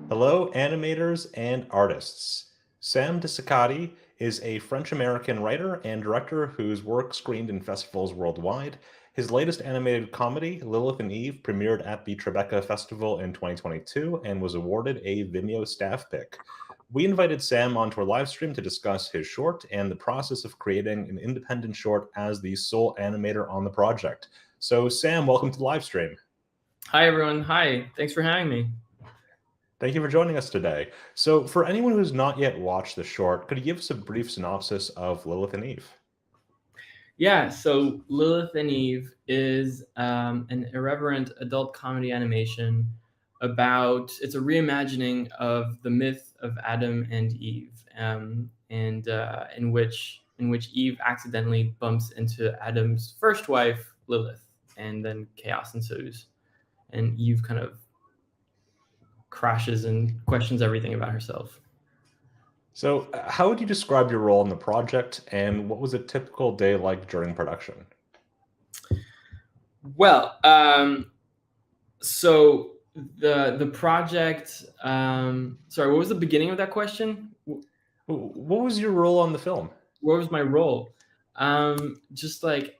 Hello, animators and artists. Sam de Ceccatty is a French-American writer and director whose work screened in festivals worldwide. His latest animated comedy, Lilith Eve, premiered at the Tribeca Festival in 2022 and was awarded a Vimeo staff pick. We invited Sam onto our live stream to discuss his short and the process of creating an independent short as the sole animator on the project. So Sam, welcome to the live stream. Hi, everyone. Hi. Thanks for having me. Thank you for joining us today. So for anyone who's not yet watched the short, could you give us a brief synopsis of Lilith Eve? Yeah, so Lilith Eve is an irreverent adult comedy animation it's a reimagining of the myth of Adam and Eve, in which Eve accidentally bumps into Adam's first wife, Lilith, and then chaos ensues, and Eve kind of crashes and questions everything about herself. So how would you describe your role in the project, and what was a typical day like during production? Well, so the project, sorry, what was the beginning of that question? What was your role on the film? What was my role? Just like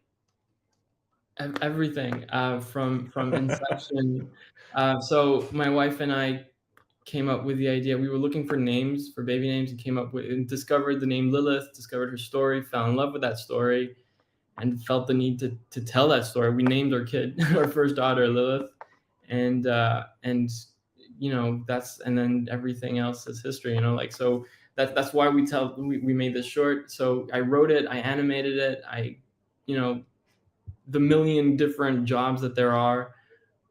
everything, from inception. So my wife and I came up with the idea. We were looking for names, for baby names, and discovered the name Lilith, discovered her story, fell in love with that story, and felt the need to tell that story. We named our kid, our first daughter, Lilith, and and then everything else is history, so that's why we made this short. So I wrote it, I animated it, the million different jobs that there are,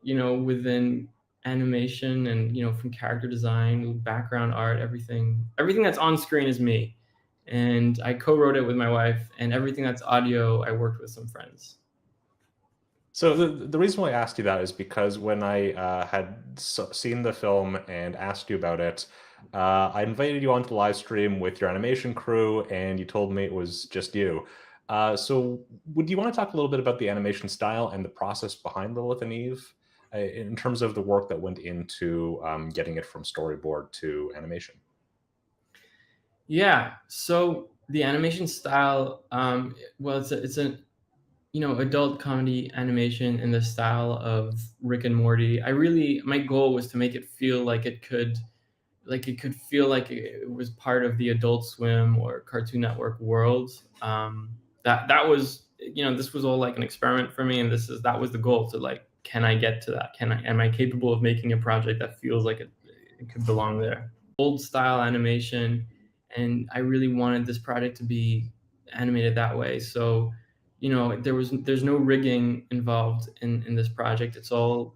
within animation, and from character design, background art, everything that's on screen is me, and I co-wrote it with my wife, and everything that's audio I worked with some friends. So the reason why I asked you that is because when I had seen the film and asked you about it, I invited you onto the live stream with your animation crew, and you told me it was just you. So would you want to talk a little bit about the animation style and the process behind Lilith Eve, in terms of the work that went into getting it from storyboard to animation? Yeah, so the animation style, well, it's an adult comedy animation in the style of Rick and Morty. My goal was to make it feel like it could feel like it was part of the Adult Swim or Cartoon Network world. That was, this was all like an experiment for me, and that was the goal, to can I get to that? Am I capable of making a project that feels like it could belong there? Old style animation, and I really wanted this project to be animated that way. So, there's no rigging involved in this project. It's all,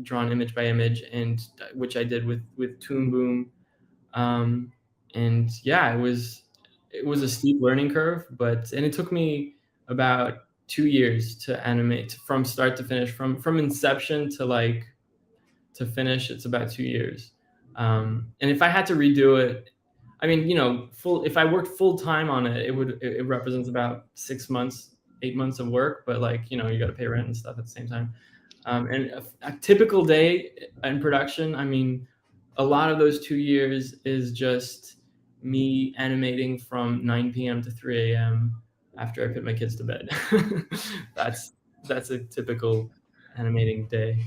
drawn image by image, and which I did with Toon Boom. And yeah, it was a steep learning curve, and it took me about 2 years to animate from start to finish, from inception to finish. It's about 2 years. And if I had to redo it, if I worked full time on it, it represents about 6 months, 8 months of work, but you got to pay rent and stuff at the same time. And a typical day in production, a lot of those 2 years is just me animating from 9 p.m. to 3 a.m. after I put my kids to bed. That's a typical animating day.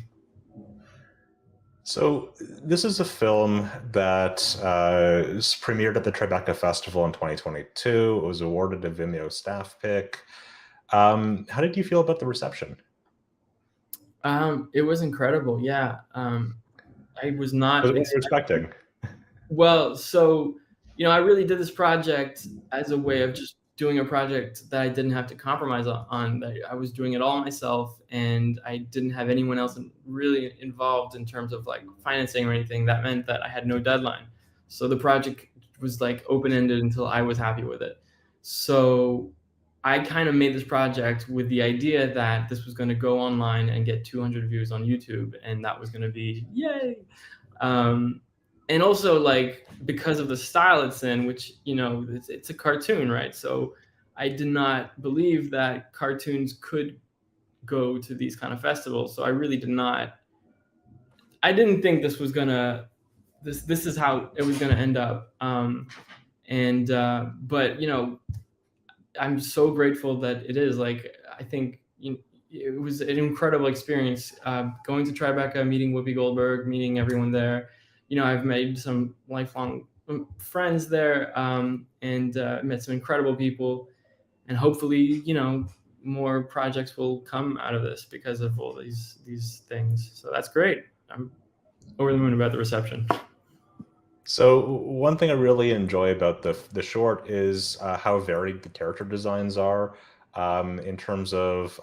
So this is a film that premiered at the Tribeca Festival in 2022. It was awarded a Vimeo staff pick. How did you feel about the reception? It was incredible. Yeah. I was not What were you expecting? Well, so, I really did this project as a way of just doing a project that I didn't have to compromise on. That I was doing it all myself, and I didn't have anyone else really involved in terms of like financing or anything. That meant that I had no deadline. So the project was like open-ended until I was happy with it. So I kind of made this project with the idea that this was going to go online and get 200 views on YouTube, and that was going to be yay. And also, like, because of the style it's in, which, it's a cartoon, right? So I did not believe that cartoons could go to these kind of festivals. So I really I didn't think this was gonna, this is how it was gonna end up. But I'm so grateful that it is. Like, I think it was an incredible experience going to Tribeca, meeting Whoopi Goldberg, meeting everyone there. I've made some lifelong friends there, and met some incredible people, and hopefully, more projects will come out of this because of all these things. So that's great. I'm over the moon about the reception. So one thing I really enjoy about the short is how varied the character designs are in terms of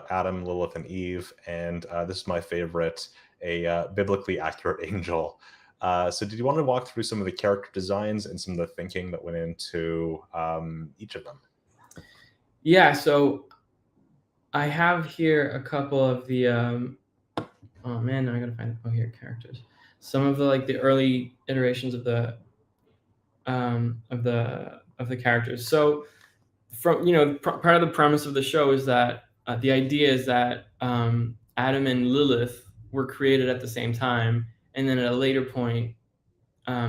Adam, Lilith, and Eve. And this is my favorite, a biblically accurate angel. So did you want to walk through some of the character designs and some of the thinking that went into each of them? Yeah, so I have here a couple of the, oh man, now I gotta find, characters. Some of the early iterations of the characters. So from, part of the premise of the show is that the idea is that Adam and Lilith were created at the same time, and then at a later point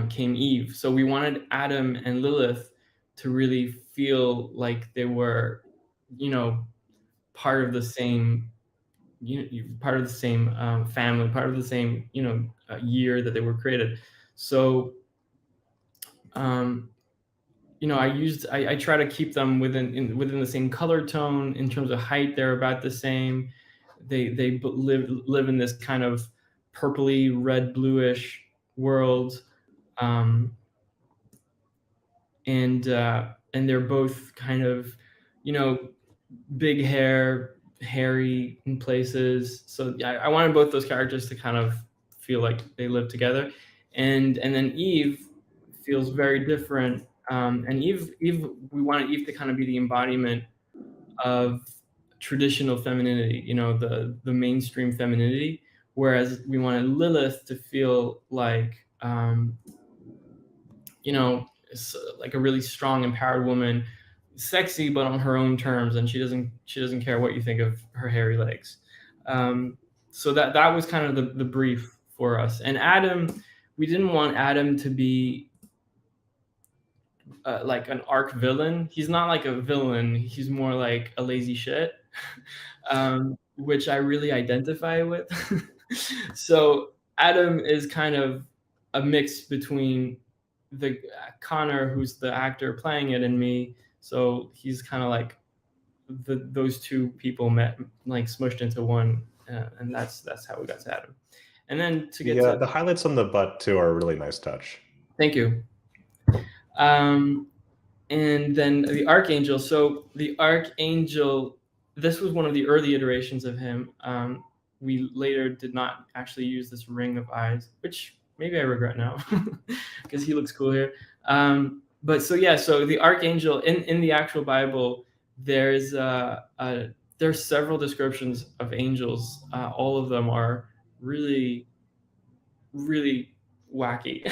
came Eve. So we wanted Adam and Lilith to really feel like they were, part of the same, part of the same family, part of the same, year that they were created. So, I try to keep them within the same color tone. In terms of height, they're about the same. They live in this kind of purpley, red, bluish world, and they're both kind of, big hair, hairy in places. So yeah, I wanted both those characters to kind of feel like they live together, and then Eve feels very different. And Eve, we wanted Eve to kind of be the embodiment of traditional femininity, the mainstream femininity, whereas we wanted Lilith to feel like, like a really strong, empowered woman, sexy but on her own terms, and she doesn't care what you think of her hairy legs. So that was kind of the brief for us. And Adam, we didn't want Adam to be like an arc villain. He's not like a villain. He's more like a lazy shit, which I really identify with. So Adam is kind of a mix between the Connor, who's the actor playing it, and me. So he's kind of like those two people met, like smushed into one, and that's how we got to Adam. And then to get to the highlights on the butt too are a really nice touch. Thank you. And then the Archangel. So the Archangel, this was one of the early iterations of him. We later did not actually use this ring of eyes, which maybe I regret now because he looks cool here. But so yeah, so the Archangel in the actual Bible, there's several descriptions of angels. All of them are really, really wacky.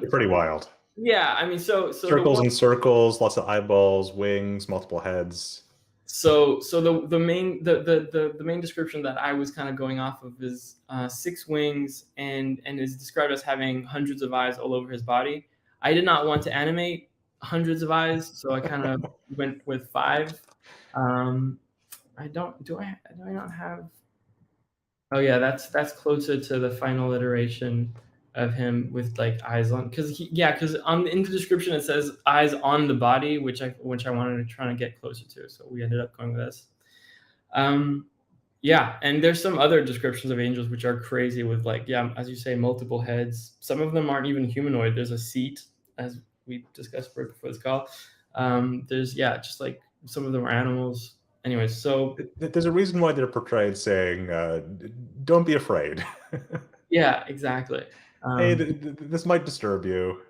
Pretty wild. Yeah, I mean, so circles and circles, lots of eyeballs, wings, multiple heads. So the main description that I was kind of going off of is 6 wings and is described as having hundreds of eyes all over his body. I did not want to animate hundreds of eyes, so I kind of went with 5. Do I not have? Oh yeah, that's closer to the final iteration of him with like eyes on, because on in the description it says eyes on the body, which I wanted to try to get closer to, so we ended up going with this. Yeah, and there's some other descriptions of angels which are crazy with, like, yeah, as you say, multiple heads. Some of them aren't even humanoid. There's a seat, as we discussed before this call. There's just like some of them are animals. Anyways, so there's a reason why they're portrayed saying, "Don't be afraid." Yeah, exactly. Hey, this might disturb you.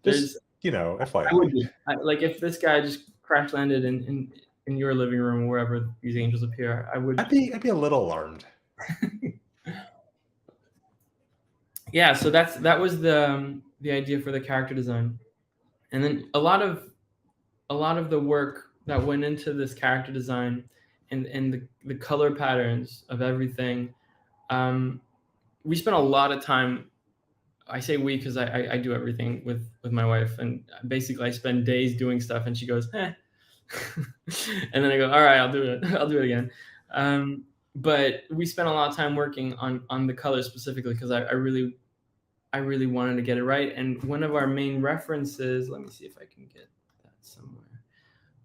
Just, FYI. I would be. Like, if this guy just crash landed in your living room, wherever these angels appear, I'd be a little alarmed. Yeah, so that was the idea for the character design, and then a lot of the work that went into this character design and the color patterns of everything. We spent a lot of time. I say we because I do everything with my wife, and basically I spend days doing stuff, and she goes, eh. And then I go, all right, I'll do it. I'll do it again. But we spent a lot of time working on the colors specifically because I really wanted to get it right. And one of our main references, let me see if I can get that somewhere.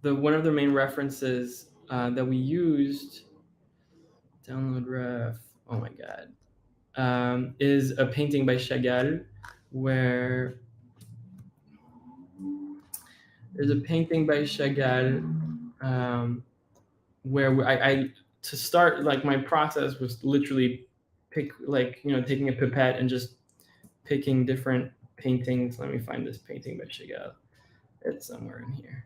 One of the main references that we used, download ref, oh my God, is a painting by Chagall, where there's a painting by Chagall where I to start, like, my process was literally taking a pipette and just picking different paintings. Let me find this painting by Chagall. It's somewhere in here.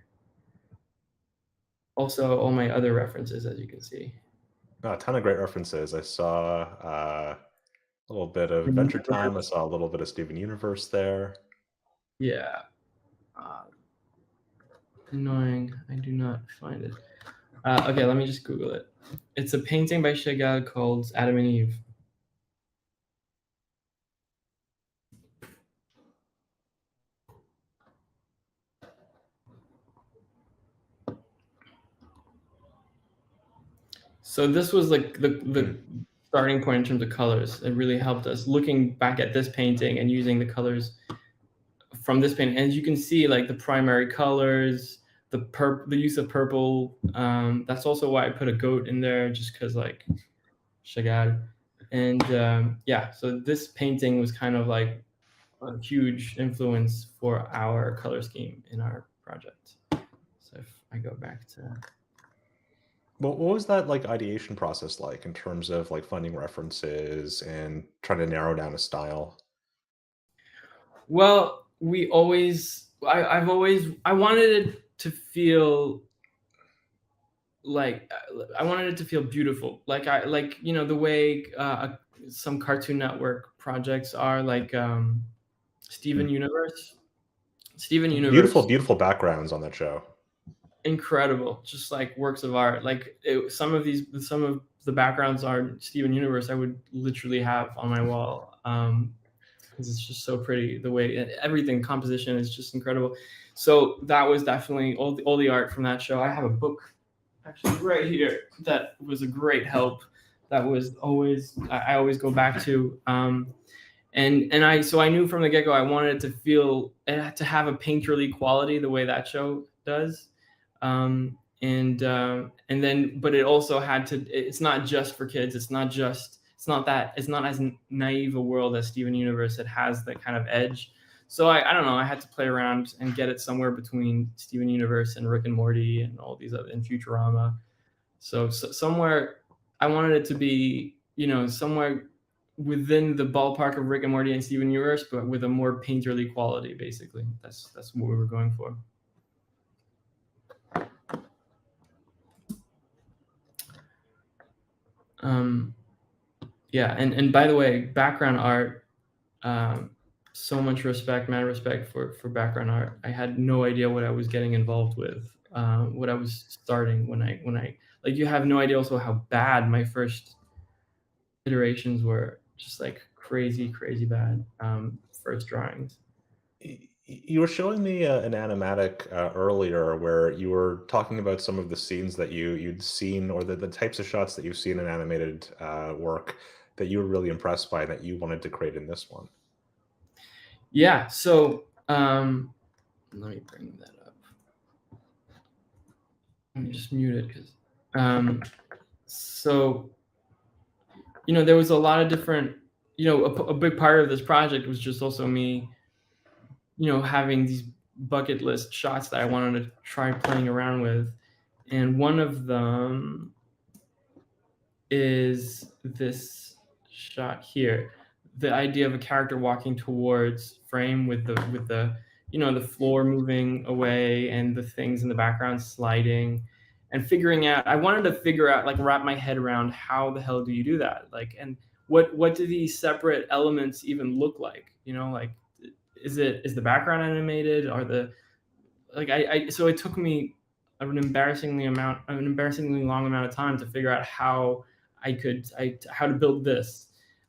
Also, all my other references, as you can see. A ton of great references. I saw a little bit of Adventure Time. I saw a little bit of Steven Universe there. Yeah. Annoying. I do not find it. Okay, let me just Google it. It's a painting by Chagall called Adam and Eve. So this was like the starting point in terms of colors. It really helped us looking back at this painting and using the colors from this painting. As you can see, like, the primary colors, the use of purple. That's also why I put a goat in there, just because, like, Chagall. And so this painting was kind of like a huge influence for our color scheme in our project. So if I go back to... Well, what was that, like, ideation process like in terms of, like, finding references and trying to narrow down a style? Well, I wanted it to feel like, I wanted it to feel beautiful. Like, the way some Cartoon Network projects are, like Steven Universe. Steven Universe. Beautiful backgrounds on that show. Incredible, just like works of art. Like, some of the backgrounds are Steven Universe. I would literally have on my wall, because it's just so pretty. The way everything, composition is just incredible. So that was definitely all the art from that show. I have a book actually right here that was a great help. That was always I always go back to. And I knew from the get-go I wanted it to have a painterly quality the way that show does. And then, but it also had to, it's not just for kids. It's not as naive a world as Steven Universe. It has that kind of edge. So I don't know, I had to play around and get it somewhere between Steven Universe and Rick and Morty and all these other, and Futurama. So somewhere I wanted it to be, somewhere within the ballpark of Rick and Morty and Steven Universe, but with a more painterly quality, basically. That's what we were going for. And by the way, background art, so much respect, mad respect for background art. I had no idea what I was getting involved with, what I was starting when I like, you have no idea also how bad my first iterations were, just like crazy bad first drawings. You were showing me an animatic earlier where you were talking about some of the scenes that you'd seen, or the types of shots that you've seen in animated work that you were really impressed by that you wanted to create in this one. Yeah. So let me bring that up. Let me just mute it because so there was a lot of different, a big part of this project was just also me, having these bucket list shots that I wanted to try playing around with. And one of them is this shot here. The idea of a character walking towards frame with the the floor moving away and the things in the background sliding, and I wanted to figure out, like, wrap my head around how the hell do you do that? Like, and what do these separate elements even look like? Like, is the background animated? Are the so it took me an embarrassingly long amount of time to figure out how how to build this.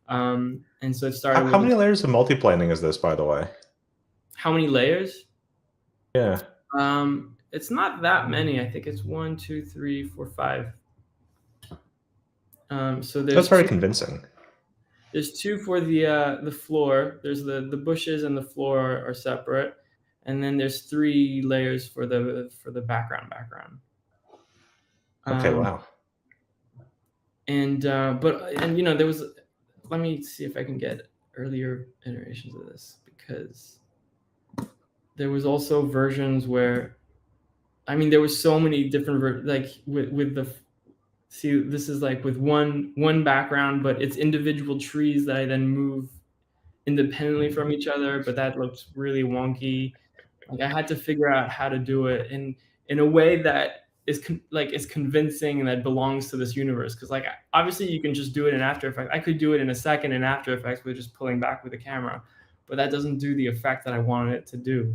And so it started How with many layers of multiplaning is this, by the way? how many layers? Yeah. It's not that many. I think it's 1, 2, 3, 4, 5. So That's very convincing. There's 2 for the floor. There's the bushes and the floor are separate, and then there's 3 layers for the background. Okay, wow. And there was. Let me see if I can get earlier iterations of this, because there was also versions where, there was so many different with the. See, this is like with one background, but it's individual trees that I then move independently from each other, but that looks really wonky. Like, I had to figure out how to do it in a way that is convincing and that belongs to this universe. Because, like, obviously you can just do it in After Effects. I could do it in a second in After Effects with just pulling back with the camera, but that doesn't do the effect that I wanted it to do.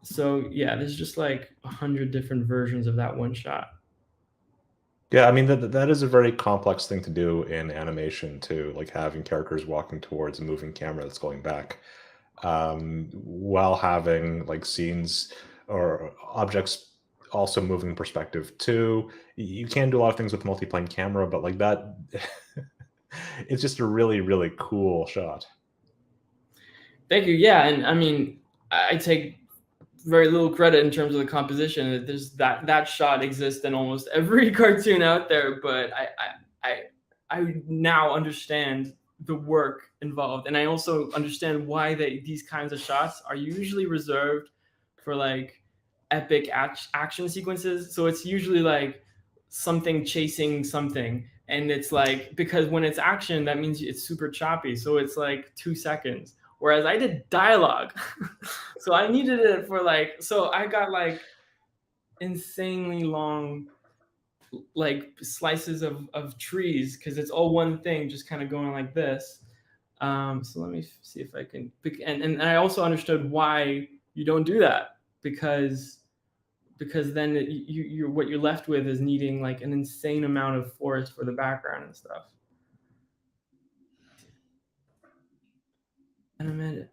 So yeah, there's just like 100 different versions of that one shot. Yeah, I mean that is a very complex thing to do in animation too, like having characters walking towards a moving camera that's going back, while having like scenes or objects also moving perspective too. You can do a lot of things with multiplane camera, but like that, it's just a really, really cool shot. Thank you. Yeah, and I take very little credit in terms of the composition. There's that shot exists in almost every cartoon out there, but I now understand the work involved, and I also understand why these kinds of shots are usually reserved for like epic action sequences. So it's usually like something chasing something, and it's like, because when it's action, that means it's super choppy, so it's like 2 seconds. Whereas I did dialogue, so I needed it for so I got like insanely long like slices of trees, because it's all one thing just kind of going like this. So let me see if I can and I also understood why you don't do that, because then you're what you're left with is needing like an insane amount of forest for the background and stuff. Animated.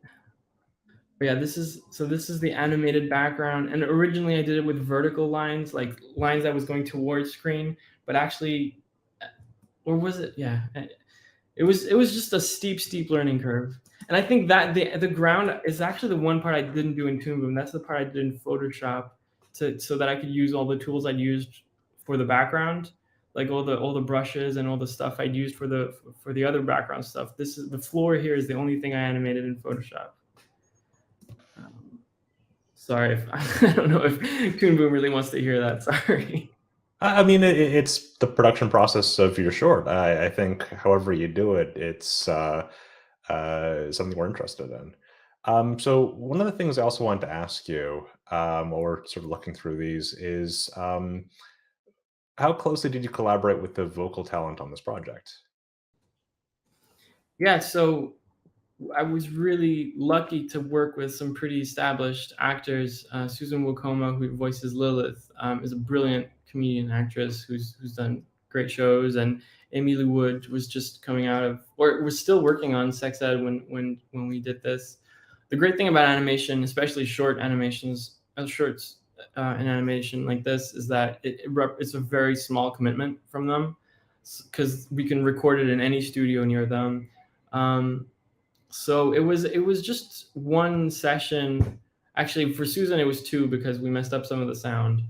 But yeah, this is the animated background, and originally I did it with vertical lines, like lines that was going towards screen, but actually, or was it? Yeah, it was just a steep learning curve. And I think that the ground is actually the one part I didn't do in Toon Boom. That's the part I did in Photoshop so that I could use all the tools I'd used for the background, like all the brushes and all the stuff I'd used for the other background stuff. This is the floor here is the only thing I animated in Photoshop. Sorry, I don't know if Toon Boom really wants to hear that. Sorry. I mean, it's the production process of your short. I think, however you do it, it's something we're interested in. So one of the things I also wanted to ask you, or sort of looking through these, is how closely did you collaborate with the vocal talent on this project? Yeah, so I was really lucky to work with some pretty established actors. Susanwakoma, who voices Lilith, is a brilliant comedian actress who's done great shows, and Amy Lee Wood was just coming out of, or was still working on sex ed when we did this. The great thing about animation, especially short animations, shorts in animation like this, is that it's a very small commitment from them, because we can record it in any studio near them. So it was just one session. Actually, for Susan, it was two, because we messed up some of the sound.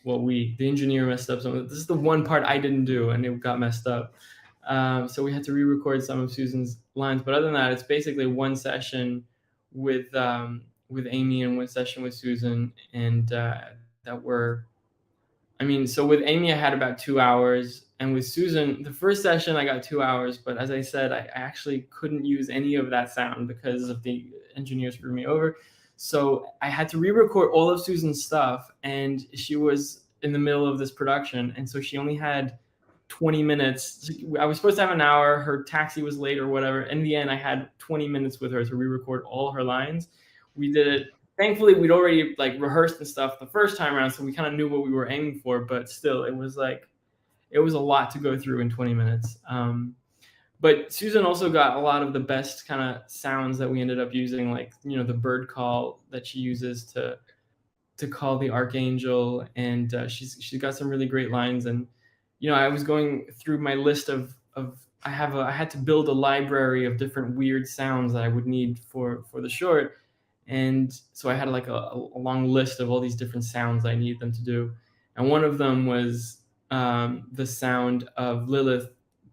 Well, the engineer messed up some of it. This is the one part I didn't do, and it got messed up. So we had to re-record some of Susan's lines. But other than that, it's basically one session with Amy and one session with Susan, and so with Amy, I had about 2 hours, and with Susan, the first session I got 2 hours, but as I said, I actually couldn't use any of that sound because of the engineer screwed me over. So I had to re-record all of Susan's stuff, and she was in the middle of this production, and so she only had 20 minutes. I was supposed to have an hour. Her taxi was late or whatever. In the end, I had 20 minutes with her to re-record all her lines. We did it. Thankfully, we'd already rehearsed and stuff the first time around, so we kind of knew what we were aiming for. But still, it was a lot to go through in 20 minutes. But Susan also got a lot of the best kind of sounds that we ended up using, the bird call that she uses to call the Archangel, and she's got some really great lines. And I was going through my list of I had to build a library of different weird sounds that I would need for the short. And so I had a long list of all these different sounds I needed them to do. And one of them was the sound of Lilith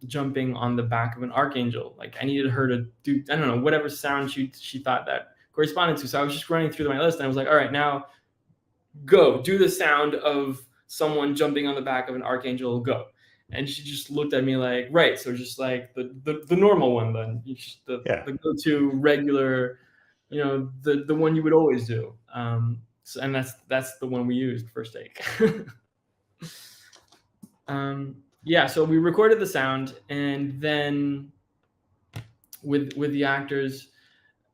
jumping on the back of an Archangel. I needed her to do, I don't know, whatever sound she thought that corresponded to. So I was just running through my list, and I was like, all right, now go do the sound of someone jumping on the back of an Archangel, go. And she just looked at me like, right. So just the normal one then, the go-to regular, the one you would always do. And that's the one we used first take. So we recorded the sound, and then with the actors,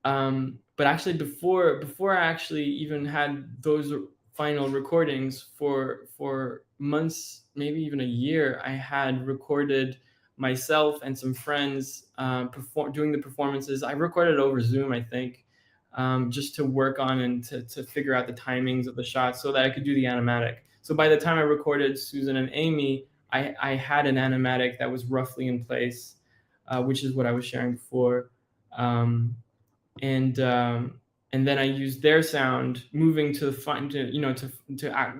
but actually before I actually even had those final recordings, for months, maybe even a year, I had recorded myself and some friends doing the performances. I recorded over Zoom, I think, just to work on and to figure out the timings of the shots so that I could do the animatic. So by the time I recorded Susan and Amy, I had an animatic that was roughly in place, which is what I was sharing before. And then I used their sound, moving to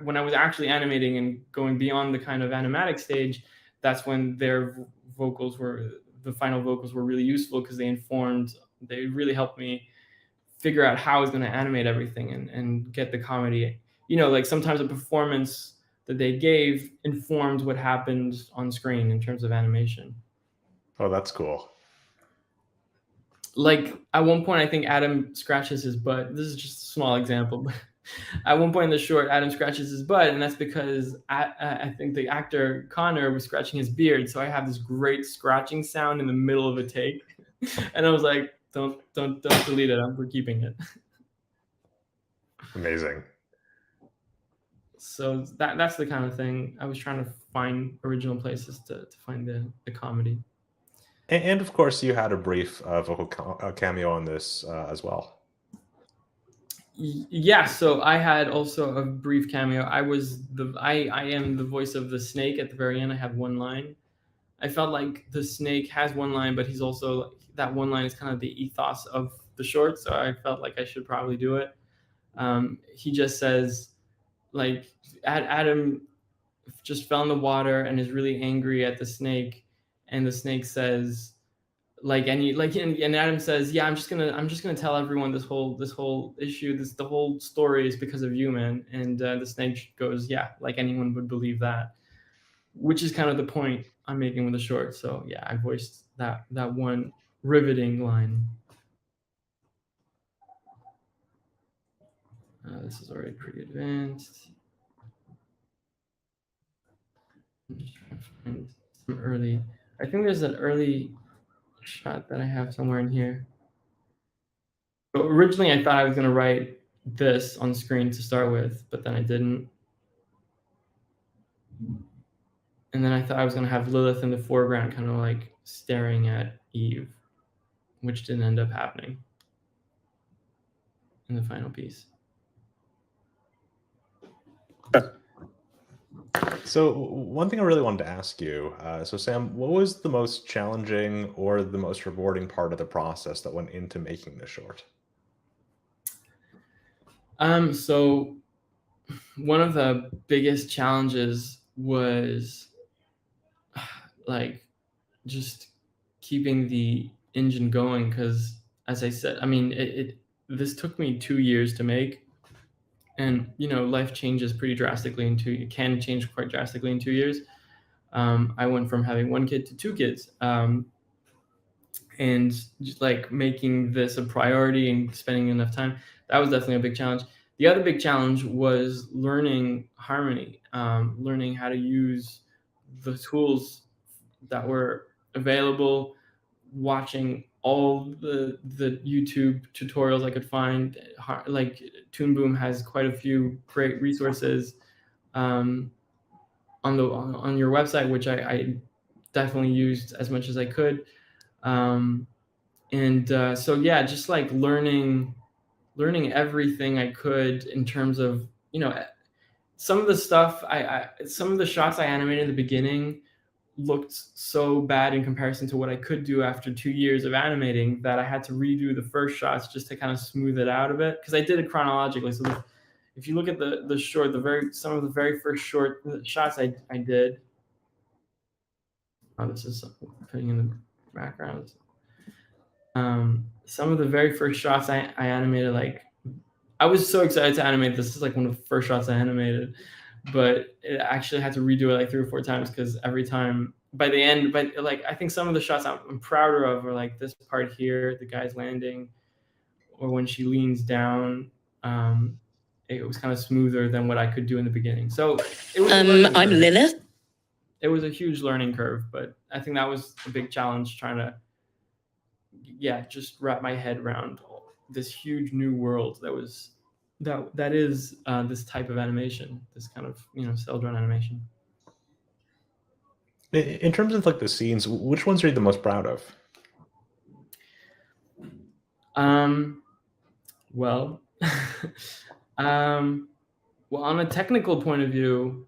when I was actually animating and going beyond the kind of animatic stage. That's when their the final vocals were really useful, because they really helped me figure out how I was going to animate everything and get the comedy. Sometimes a performance that they gave informed what happened on screen in terms of animation. Oh, that's cool. At one point, I think Adam scratches his butt. This is just a small example, but at one point in the short, Adam scratches his butt, and that's because I think the actor Connor was scratching his beard. So I have this great scratching sound in the middle of a take, and I was like, don't delete it. We're keeping it. Amazing. So that's the kind of thing. I was trying to find original places to find the comedy. And of course, you had a brief vocal cameo on this as well. Yeah, so I had also a brief cameo. I am the voice of the snake at the very end. I have one line. I felt like the snake has one line, but he's also, that one line is kind of the ethos of the short, so I felt like I should probably do it. He just says, Adam just fell in the water and is really angry at the snake, and the snake says, and Adam says, yeah, I'm just gonna tell everyone this whole issue, the whole story is because of you, man. And the snake goes, yeah, like anyone would believe that, which is kind of the point I'm making with the short. So yeah, I voiced that one riveting line. This is already pretty advanced. I'm just trying to find some early. I think there's an early shot that I have somewhere in here. So originally, I thought I was going to write this on screen to start with, but then I didn't. And then I thought I was going to have Lilith in the foreground, kind of like staring at Eve, which didn't end up happening in the final piece. So one thing I really wanted to ask you, so Sam, what was the most challenging or the most rewarding part of the process that went into making the short? So one of the biggest challenges was like just keeping the engine going, because as I said, I mean, this took me 2 years to make, and life changes pretty drastically it can change quite drastically in 2 years. I went from having 1 kid to 2 kids, and just like making this a priority and spending enough time, that was definitely a big challenge. The other big challenge was learning harmony, learning how to use the tools that were available, watching all the YouTube tutorials I could find. Like Toon Boom has quite a few great resources on your website, which I definitely used as much as I could. So yeah, just like learning everything I could in terms of some of the stuff some of the shots I animated in the beginning looked so bad in comparison to what I could do after 2 years of animating, that I had to redo the first shots just to kind of smooth it out a bit, because I did it chronologically. So if you look at the short, some of the very first short shots I did. Oh, this is putting in the background. Some of the very first shots I animated, like I was so excited to animate this. This is like one of the first shots I animated, but it actually had to redo it like 3 or 4 times, because every time by the end, but like I think some of the shots I'm prouder of are like this part here, the guy's landing, or when she leans down. It was kind of smoother than what I could do in the beginning. So it was I'm Lilith. It was a huge learning curve, but I think that was a big challenge, trying to just wrap my head around this huge new world that is this type of animation, this kind of cel drawn animation. In terms of like the scenes, which ones are you the most proud of? Well, well, on a technical point of view,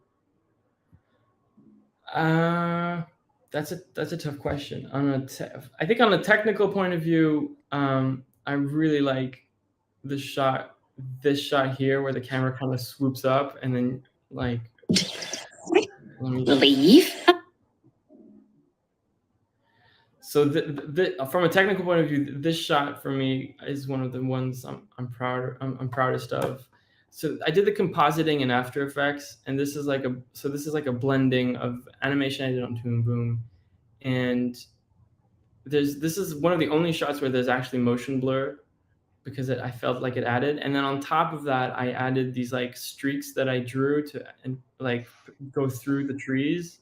that's a tough question. I think on a technical point of view, I really like this shot here where the camera kind of swoops up and then like Leave. So from a technical point of view, this shot for me is one of the ones I'm proudest of. So I did the compositing in After Effects, and this is like a blending of animation I did on Toon Boom, and this is one of the only shots where there's actually motion blur, because I felt like it added. And then on top of that, I added these like streaks that I drew to like go through the trees.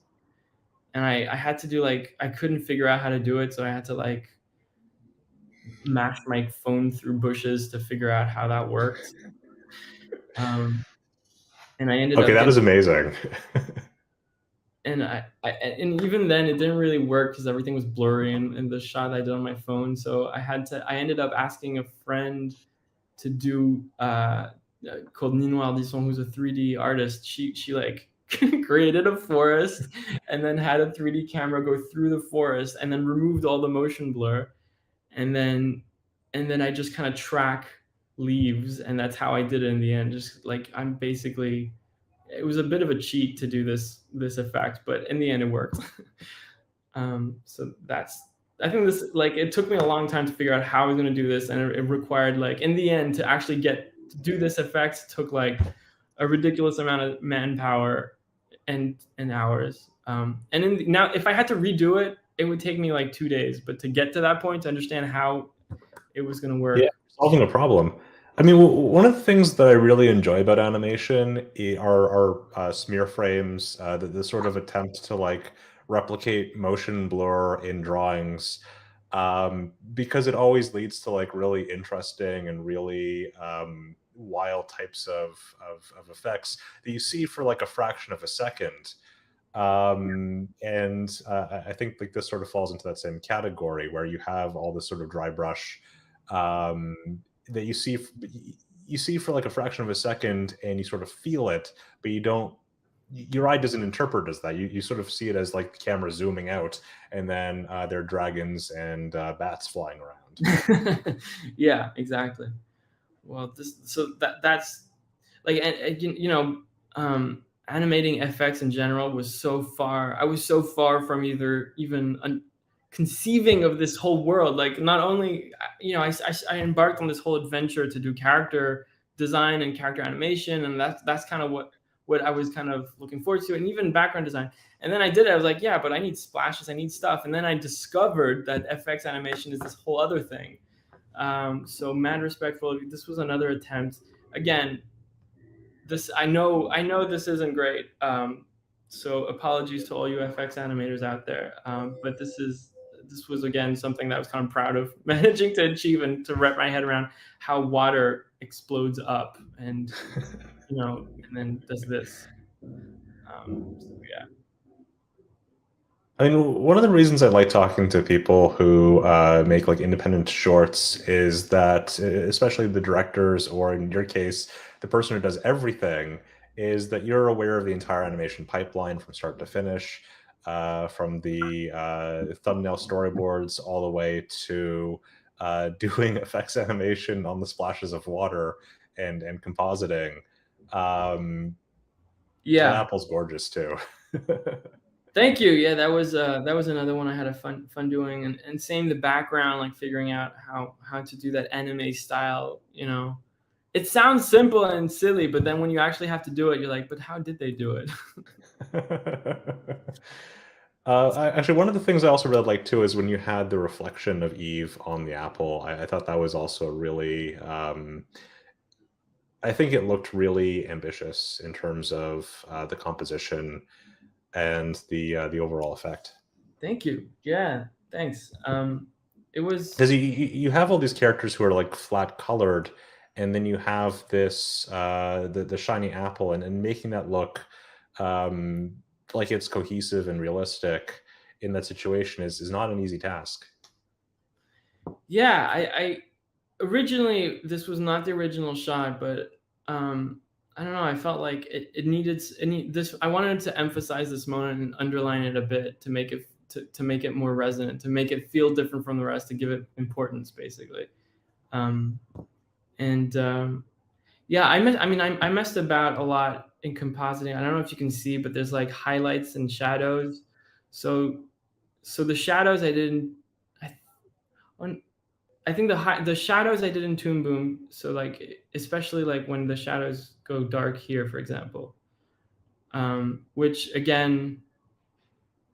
And I had to do I couldn't figure out how to do it, so I had to like mash my phone through bushes to figure out how that worked. And I ended up. Okay, that is amazing. And and even then it didn't really work, because everything was blurry in the shot I did on my phone. So I ended up asking a friend to do called Nino Ardisson, who's a 3D artist. She like created a forest and then had a 3D camera go through the forest and then removed all the motion blur, and then I just kind of track leaves, and that's how I did it in the end. Just like it was a bit of a cheat to do this effect, but in the end it worked. So I think this, like, it took me a long time to figure out how I was going to do this, and it required, like, in the end, to actually do this effect took like a ridiculous amount of manpower and hours. Now if I had to redo it, it would take me like 2 days, but to get to that point, to understand how it was going to work. Yeah, solving a problem. I mean, one of the things that I really enjoy about animation are smear frames, the sort of attempt to like replicate motion blur in drawings, because it always leads to like really interesting and really wild types of effects that you see for like a fraction of a second. And I think like this sort of falls into that same category where you have all this sort of dry brush um, that you see for like a fraction of a second, and you sort of feel it, but you don't. Your eye doesn't interpret as that. You sort of see it as like the camera zooming out, and then there are dragons and bats flying around. Yeah, exactly. Well, that's like, and you know, animating FX in general was so far. I was so far from even conceiving of this whole world. Like, not only, you know, I embarked on this whole adventure to do character design and character animation, and that's kind of what I was kind of looking forward to, and even background design. And then I did it. I was like, yeah, but I need splashes, I need stuff. And then I discovered that FX animation is this whole other thing. So mad respectful. This was another attempt. Again, this I know this isn't great. So apologies to all you FX animators out there. But this was again something that I was kind of proud of managing to achieve, and to wrap my head around how water explodes up and you know, and then does this. So yeah. I mean, one of the reasons I like talking to people who make like independent shorts is that, especially the directors, or in your case, the person who does everything, is that you're aware of the entire animation pipeline from start to finish, from the thumbnail storyboards all the way to doing effects animation on the splashes of water and compositing. Um, that Yeah. apple's gorgeous too. Thank you. Yeah, that was another one I had a fun doing, and same the background, like figuring out how to do that anime style. You know, it sounds simple and silly, but then when you actually have to do it, you're like, but how did they do it? Actually, one of the things I also really liked too is when you had the reflection of Eve on the apple. I thought that was also really. I think it looked really ambitious in terms of the composition and the overall effect. Thank you. Yeah, thanks. It was. Because you have all these characters who are like flat colored, and then you have this the shiny apple, and making that look um, like it's cohesive and realistic in that situation is not an easy task. Yeah, I originally, this was not the original shot, but I don't know. I felt like it needed this. I wanted to emphasize this moment and underline it a bit to make it to make it more resonant, to make it feel different from the rest, to give it importance, basically. Um, and yeah, I messed about a lot in compositing. I don't know if you can see, but there's like highlights and shadows. So the shadows I didn't. I, on, I think the shadows I did in Toon Boom. So like, especially like when the shadows go dark here, for example, which again,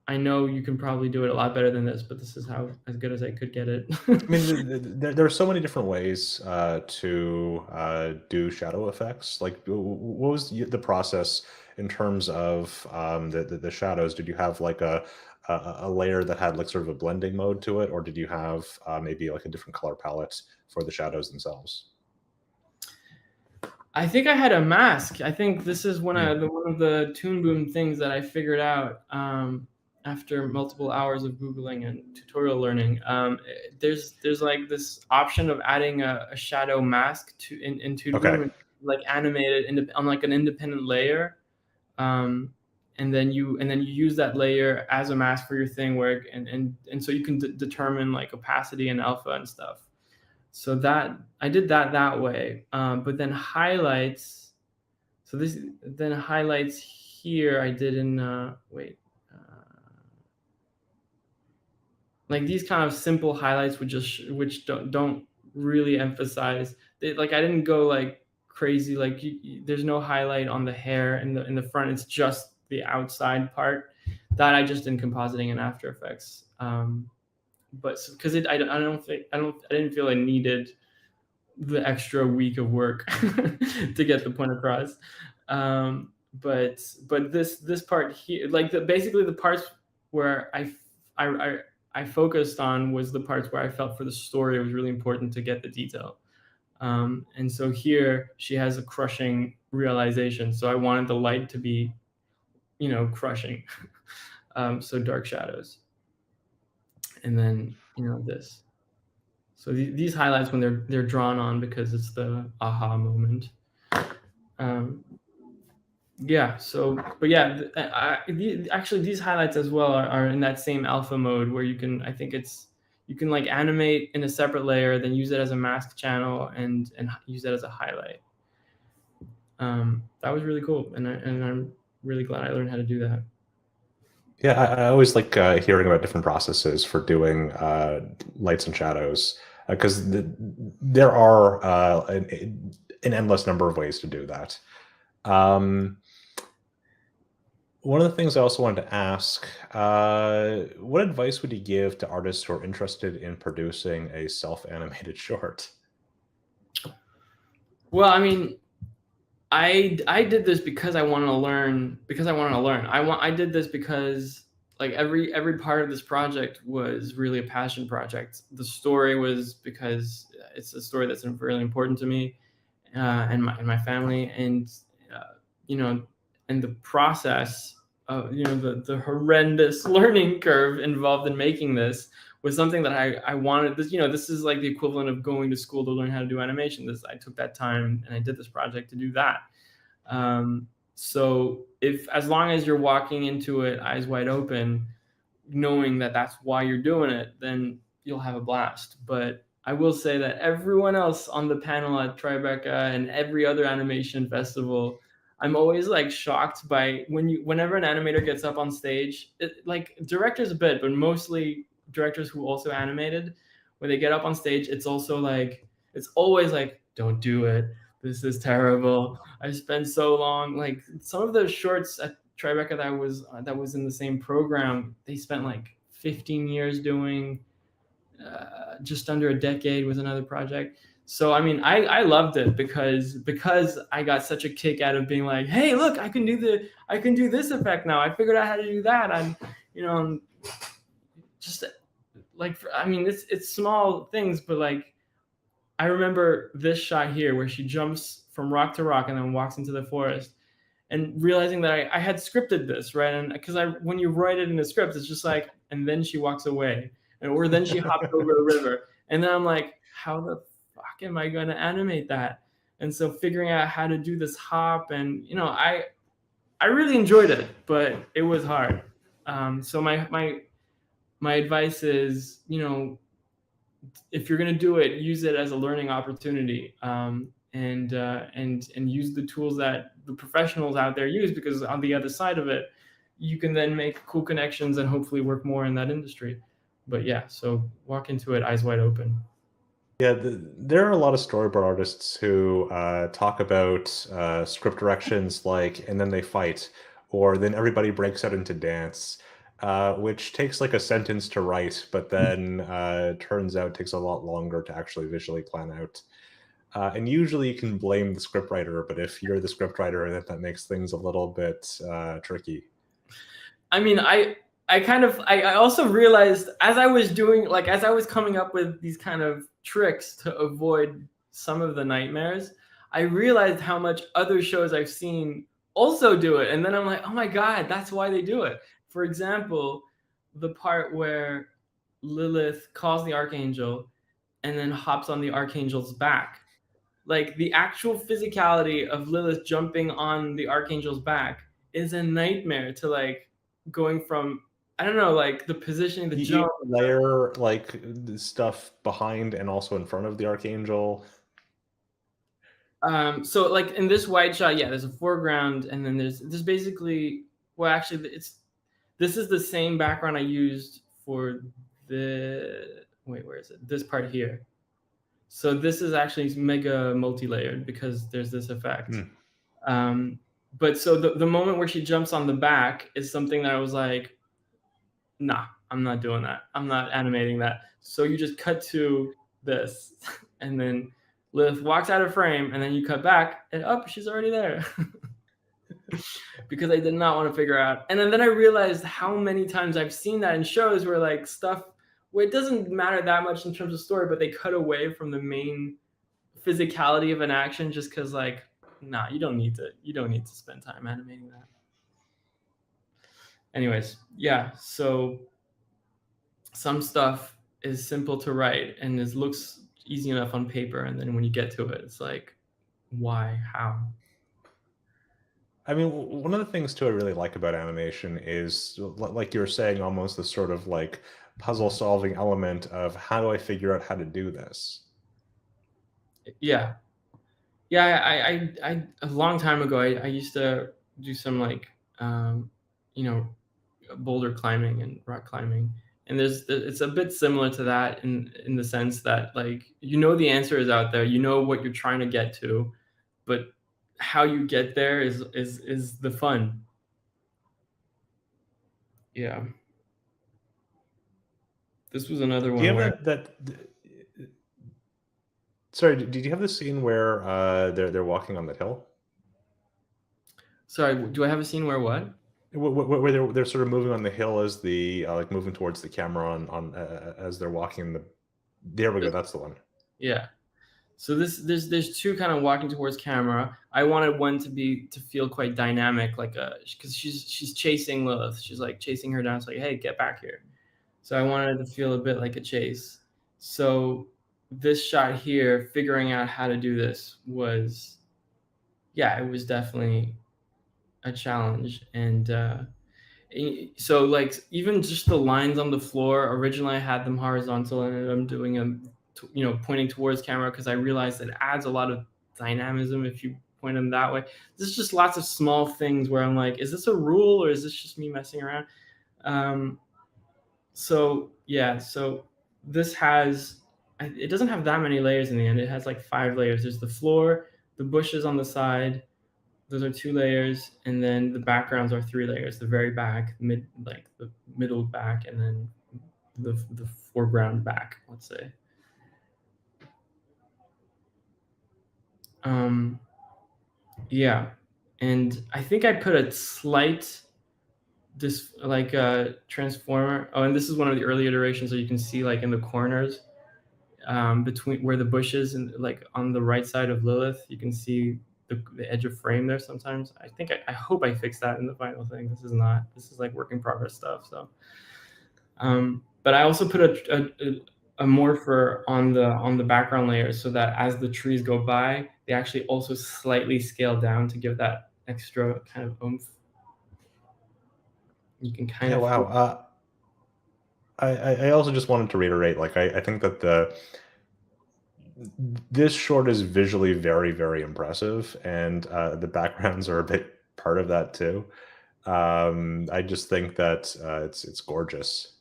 I know you can probably do it a lot better than this, but this is how as good as I could get it. I mean, there are so many different ways to do shadow effects. Like, what was the process in terms of the shadows? Did you have like a layer that had like sort of a blending mode to it, or did you have maybe like a different color palette for the shadows themselves? I think I had a mask. I think this is one of the Toon Boom things that I figured out after multiple hours of Googling and tutorial learning. There's like this option of adding a shadow mask in Toon Boom, like animated on like an independent layer. And then you use that layer as a mask for your thing, where and so you can determine like opacity and alpha and stuff. So that I did that way. But then highlights. So then highlights here I did in like these kind of simple highlights which don't really emphasize. Like I didn't go like crazy. Like there's no highlight on the hair in the front. It's just the outside part that I just did compositing in After Effects. But because I didn't feel I needed the extra week of work to get the point across. But this part here, like basically the parts where I focused on was the parts where I felt for the story it was really important to get the detail. And so here she has a crushing realization. So I wanted the light to be you know, crushing. So dark shadows. And then, you know, this. So these highlights when they're drawn on because it's the aha moment. Yeah. So, but yeah, actually these highlights as well are in that same alpha mode where you can, I think you can like animate in a separate layer, then use it as a mask channel and use that as a highlight. That was really cool, and I'm really glad I learned how to do that. Yeah, I always like hearing about different processes for doing lights and shadows because there are an endless number of ways to do that. One of the things I also wanted to ask, what advice would you give to artists who are interested in producing a self-animated short? Well, I mean, I did this because I wanted to learn. I did this because like every part of this project was really a passion project. The story was because it's a story that's really important to me and my family, and you know, and the process of, you know, the horrendous learning curve involved in making this was something that I wanted. This, you know, this is like the equivalent of going to school to learn how to do animation. I took that time and I did this project to do that. So as long as you're walking into it eyes wide open, knowing that that's why you're doing it, then you'll have a blast. But I will say that everyone else on the panel at Tribeca and every other animation festival, I'm always like shocked by whenever an animator gets up on stage, like directors a bit, but mostly directors who also animated, when they get up on stage, it's always like, don't do it. This is terrible. I spent so long. Like some of the shorts at Tribeca that was in the same program, they spent like 15 years doing, just under a decade with another project. So I mean, I loved it because I got such a kick out of being like, hey, look, I can do this effect now. I figured out how to do that. I'm, you know, just like, I mean, it's small things, but like, I remember this shot here where she jumps from rock to rock and then walks into the forest, and realizing that I had scripted this, right? And because when you write it in the script, it's just like, and then she walks away, or then she hops over a river, and then I'm like, how the fuck am I going to animate that? And so figuring out how to do this hop, and you know, I really enjoyed it, but it was hard. So my advice is, you know, if you're going to do it, use it as a learning opportunity, and use the tools that the professionals out there use, because on the other side of it, you can then make cool connections and hopefully work more in that industry. But yeah, so walk into it eyes wide open. Yeah, there are a lot of storyboard artists who talk about script directions like, and then they fight, or then everybody breaks out into dance, which takes like a sentence to write, but then turns out takes a lot longer to actually visually plan out. And usually you can blame the scriptwriter, but if you're the scriptwriter, that makes things a little bit tricky. I mean, I also realized as I was coming up with these kind of tricks to avoid some of the nightmares, I realized how much other shows I've seen also do it. And then I'm like, oh my God, that's why they do it. For example, the part where Lilith calls the Archangel and then hops on the Archangel's back. Like the actual physicality of Lilith jumping on the Archangel's back is a nightmare to like going from, I don't know, like the positioning, the jump. Layer like the stuff behind and also in front of the Archangel. So like in this wide shot, yeah, there's a foreground, and then there's basically, well, actually, this is the same background I used for where is it? This part here. So this is actually mega multi-layered because there's this effect. But so the moment where she jumps on the back is something that I was like, nah, I'm not doing that. I'm not animating that. So you just cut to this, and then Lilith walks out of frame, and then you cut back, and she's already there. Because I did not want to figure out. And then I realized how many times I've seen that in shows where like stuff where it doesn't matter that much in terms of story, but they cut away from the main physicality of an action just because like, nah, you don't need to spend time animating that. anyways, yeah. So some stuff is simple to write and it looks easy enough on paper, and then when you get to it, it's like, why, how? I mean, one of the things too I really like about animation is, like you were saying, almost the sort of like puzzle solving element of how do I figure out how to do this? Yeah, yeah. I a long time ago, I used to do some like, you know, boulder climbing and rock climbing, and it's a bit similar to that in the sense that, like, you know, the answer is out there, you know what you're trying to get to, but how you get there is the fun. Yeah. This was another Do you one have where, sorry, did you have the scene where they're walking on that hill? sorry, do I have a scene where what? Where they're sort of moving on the hill as the like moving towards the camera on as they're walking the. There we go. That's the one. Yeah. So there's two kind of walking towards camera. I wanted one to feel quite dynamic, like because she's chasing Lilith. She's like chasing her down. It's like, hey, get back here. So I wanted it to feel a bit like a chase. So this shot here, figuring out how to do this was, yeah, it was definitely a challenge. And so like even just the lines on the floor, originally I had them horizontal and I'm doing them, pointing towards camera, because I realized it adds a lot of dynamism if you point them that way. There's just lots of small things where I'm like, is this a rule or is this just me messing around? So yeah, so this has, it doesn't have that many layers in the end. It has like 5 layers. There's the floor, the bushes on the side, those are 2 layers, and then the backgrounds are 3 layers. The very back, the middle back, and then the foreground back, let's say. Yeah, and I think I put a slight transformer. Oh, and this is one of the early iterations, so you can see like in the corners, between where the bushes and like on the right side of Lilith, you can see the edge of frame there sometimes. I hope I fixed that in the final thing. This is like work in progress stuff. So, but I also put a morpher on the background layer so that as the trees go by, they actually also slightly scale down to give that extra kind of oomph. You can kind Yeah, of wow. I also just wanted to reiterate, like I think that this short is visually very, very impressive, and the backgrounds are a bit part of that too. I just think that it's gorgeous.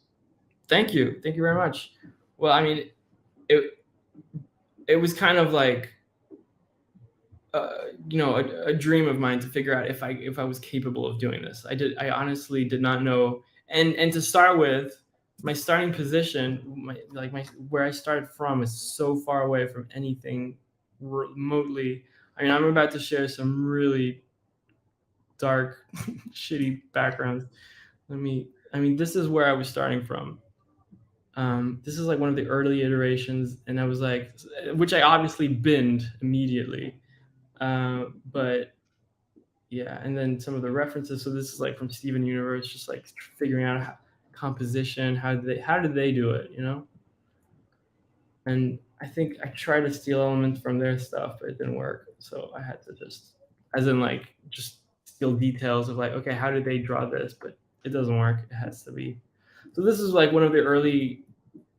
Thank you very much. Well, I mean, it was kind of like, a dream of mine to figure out if I was capable of doing this. I honestly did not know. And to start with, my starting position, where I started from is so far away from anything remotely. I mean, I'm about to share some really dark, shitty backgrounds. I mean, this is where I was starting from. This is like one of the early iterations, and I was like, which I obviously binned immediately. But yeah, and then some of the references. So this is like from Steven Universe, just like figuring out composition. How did they do it? And I think I tried to steal elements from their stuff, but it didn't work. So I had to just steal details of like, okay, how did they draw this? But it doesn't work. It has to be. So this is like one of the early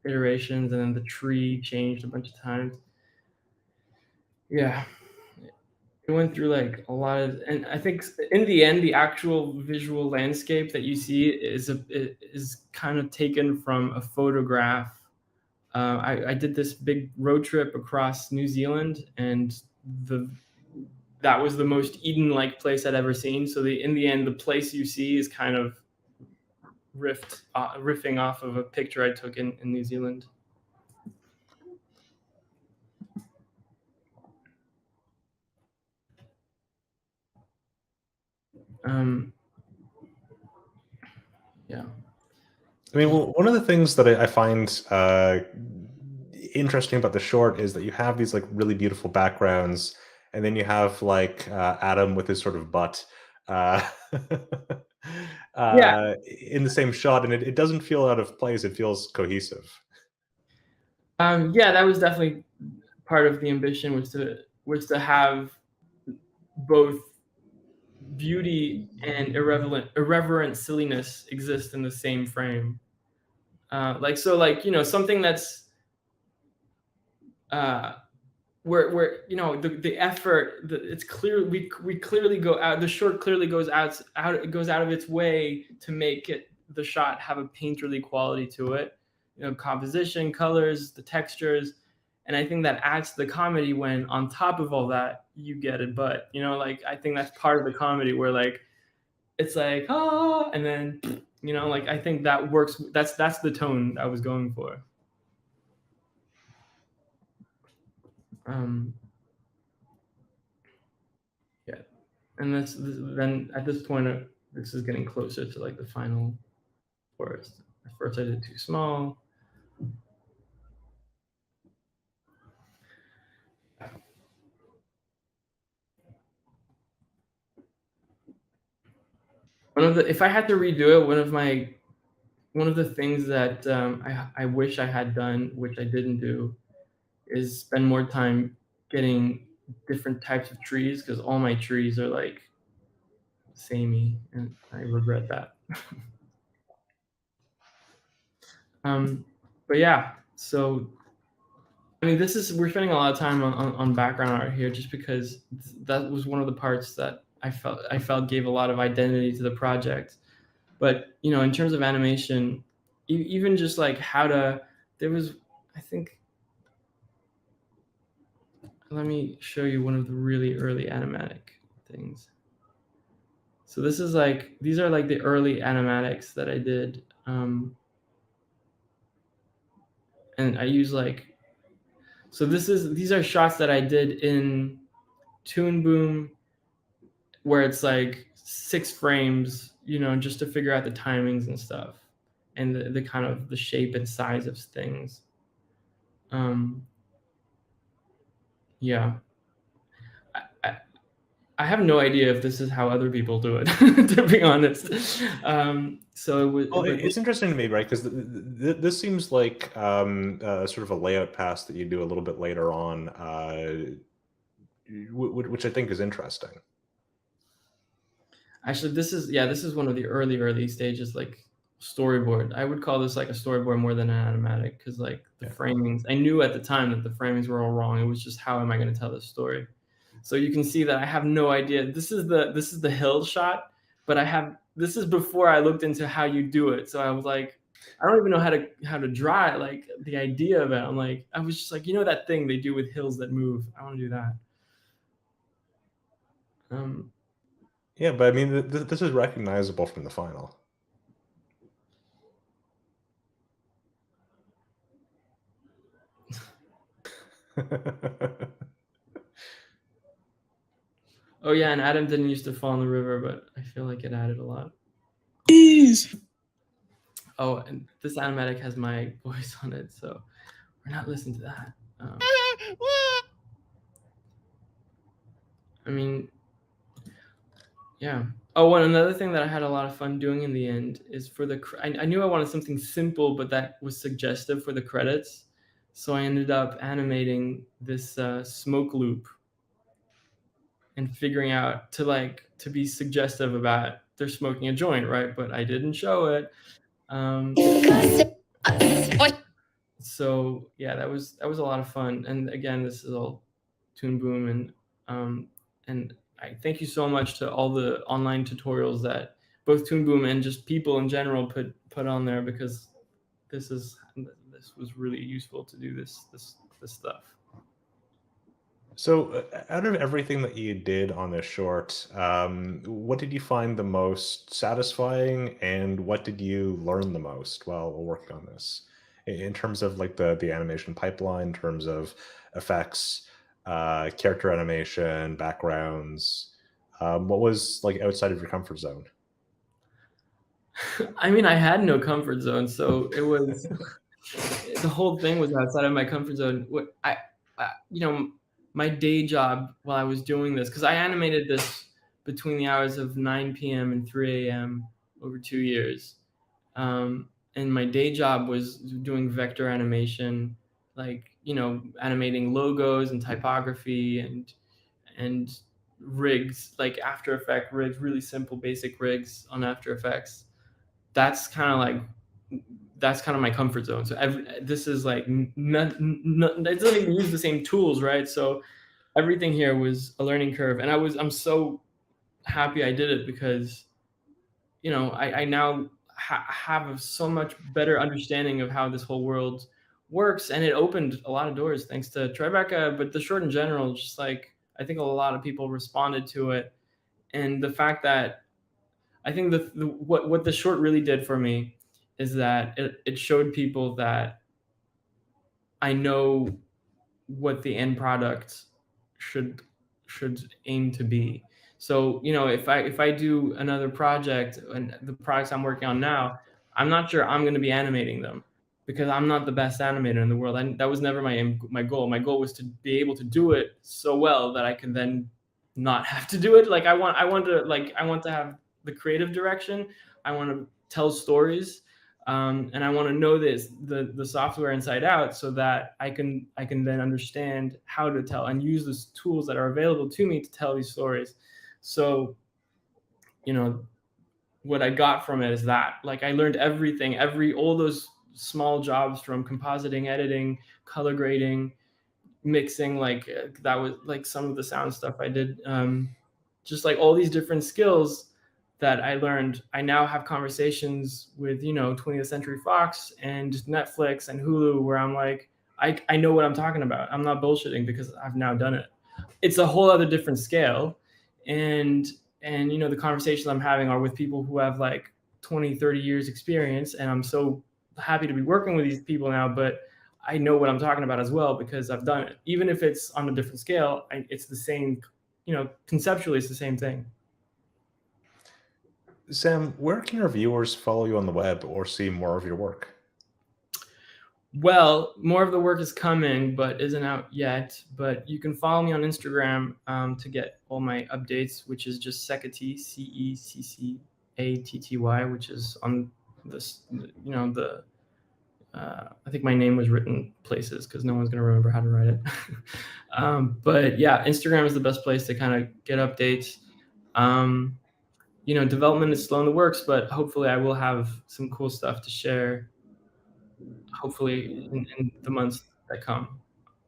iterations, and then the tree changed a bunch of times. Yeah. It went through like a lot of, and I think in the end, the actual visual landscape that you see is kind of taken from a photograph. I did this big road trip across New Zealand, and that was the most Eden-like place I'd ever seen. So in the end, the place you see is kind of riffing off of a picture I took in New Zealand. Yeah. I mean, well, one of the things that I find interesting about the short is that you have these like really beautiful backgrounds, and then you have like Adam with his sort of butt, uh, Yeah. in the same shot, and it doesn't feel out of place. It feels cohesive. Yeah, that was definitely part of the ambition, was to have both beauty and irreverent silliness exist in the same frame. Like, so, like, something that's where the effort, it's clear, we clearly go out, the short clearly goes out, it goes out of its way to make the shot have a painterly quality to it, composition, colors, the textures. And I think that adds to the comedy when on top of all that you get it, but like, I think that's part of the comedy where, like, it's like, ah, and then like, I think that works. That's the tone I was going for. Yeah, and then at this point, this is getting closer to like the final forest. At first I did too small. If I had to redo it, one of the things that I wish I had done, which I didn't do, is spend more time getting different types of trees, because all my trees are like samey, and I regret that. But yeah, so I mean, we're spending a lot of time on background art here, just because that was one of the parts that I felt gave a lot of identity to the project. But in terms of animation, even just like I think, let me show you one of the really early animatic things. So these are like the early animatics that I did, and I use so these are shots that I did in Toon Boom, where it's like 6 frames, just to figure out the timings and stuff, and the kind of the shape and size of things. Yeah. I have no idea if this is how other people do it, to be honest. So it's interesting to me, right? Because this seems like sort of a layout pass that you do a little bit later on, which I think is interesting. Actually, this is one of the early stages, like storyboard. I would call this like a storyboard more than an animatic, because like the framings, I knew at the time that the framings were all wrong. It was just, how am I going to tell this story? So you can see that I have no idea. This is the hill shot, but this is before I looked into how you do it. So I was like, I don't even know how to draw it, like the idea of it. I was just like, that thing they do with hills that move, I want to do that. Yeah, but I mean, this is recognizable from the final. Oh yeah, and Adam didn't used to fall in the river, but I feel like it added a lot. Jeez. Oh, and this animatic has my voice on it, so we're not listening to that. I mean, yeah. Oh, and another thing that I had a lot of fun doing in the end is I knew I wanted something simple, but that was suggestive for the credits. So I ended up animating this smoke loop and figuring out to be suggestive about they're smoking a joint, right? But I didn't show it. So yeah, that was a lot of fun. And again, this is all Toon Boom, and I thank you so much to all the online tutorials that both Toon Boom and just people in general put on there, because this was really useful to do this stuff. So out of everything that you did on this short, what did you find the most satisfying, and what did you learn the most while working on this, in terms of like the animation pipeline, in terms of effects, character animation, backgrounds? What was like outside of your comfort zone? I mean, I had no comfort zone, so it was the whole thing was outside of my comfort zone. My day job while I was doing this, because I animated this between the hours of 9 p.m. and 3 a.m. over 2 years. And my day job was doing vector animation, like, animating logos and typography and rigs, like After Effects rigs, really simple, basic rigs on After Effects. That's kind of my comfort zone. So this is like, it doesn't even use the same tools, right? So everything here was a learning curve, and I'm so happy I did it, because I now have a so much better understanding of how this whole world works, and it opened a lot of doors thanks to Tribeca, but the short in general, just like, I think a lot of people responded to it. And the fact that I think what the short really did for me is that it showed people that I know what the end product should aim to be. So, if I do another project, and the products I'm working on now, I'm not sure I'm going to be animating them, because I'm not the best animator in the world. That was never my goal. My goal was to be able to do it so well that I can then not have to do it. Like, I want to have the creative direction. I want to tell stories, and I want to know the software inside out, so that I can then understand how to tell and use the tools that are available to me to tell these stories. So, what I got from it is that, like, I learned everything, all those small jobs, from compositing, editing, color grading, mixing, like that was like some of the sound stuff I did, just like all these different skills that I learned. I now have conversations with 20th Century Fox and Netflix and Hulu, where I'm like, I know what I'm talking about. I'm not bullshitting, because I've now done it. It's a whole other different scale, and the conversations I'm having are with people who have like 20-30 years experience, and I'm so happy to be working with these people now. But I know what I'm talking about as well, because I've done it. Even if it's on a different scale, it's the same, conceptually it's the same thing. Sam, where can your viewers follow you on the web or see more of your work? Well, more of the work is coming, but isn't out yet. But you can follow me on Instagram to get all my updates, which is just Ceccatty, Ceccatty, which is on this, I think my name was written places, because no one's going to remember how to write it. But yeah, Instagram is the best place to kind of get updates. Development is still in the works, but hopefully I will have some cool stuff to share, hopefully in the months that come.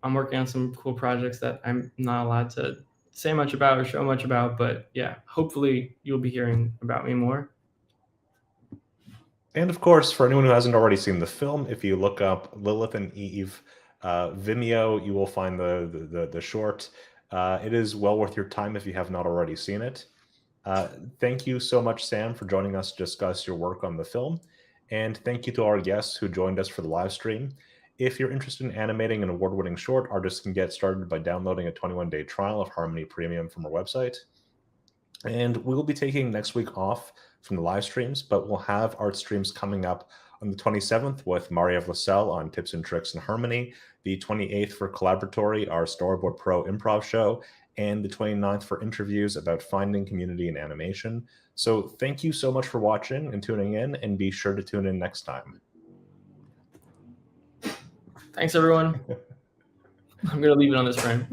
I'm working on some cool projects that I'm not allowed to say much about or show much about, but yeah, hopefully you'll be hearing about me more. And of course, for anyone who hasn't already seen the film, if you look up Lilith and Eve Vimeo, you will find the short. It is well worth your time if you have not already seen it. Thank you so much, Sam, for joining us to discuss your work on the film. And thank you to our guests who joined us for the live stream. If you're interested in animating an award-winning short, artists can get started by downloading a 21-day trial of Harmony Premium from our website. And we'll be taking next week off from the live streams, but we'll have art streams coming up on the 27th with Maria Lascelles on tips and tricks in Harmony, the 28th for Collaboratory, our Storyboard Pro improv show, and the 29th for interviews about finding community in animation. So thank you so much for watching and tuning in, and be sure to tune in next time. Thanks, everyone. I'm going to leave it on this frame.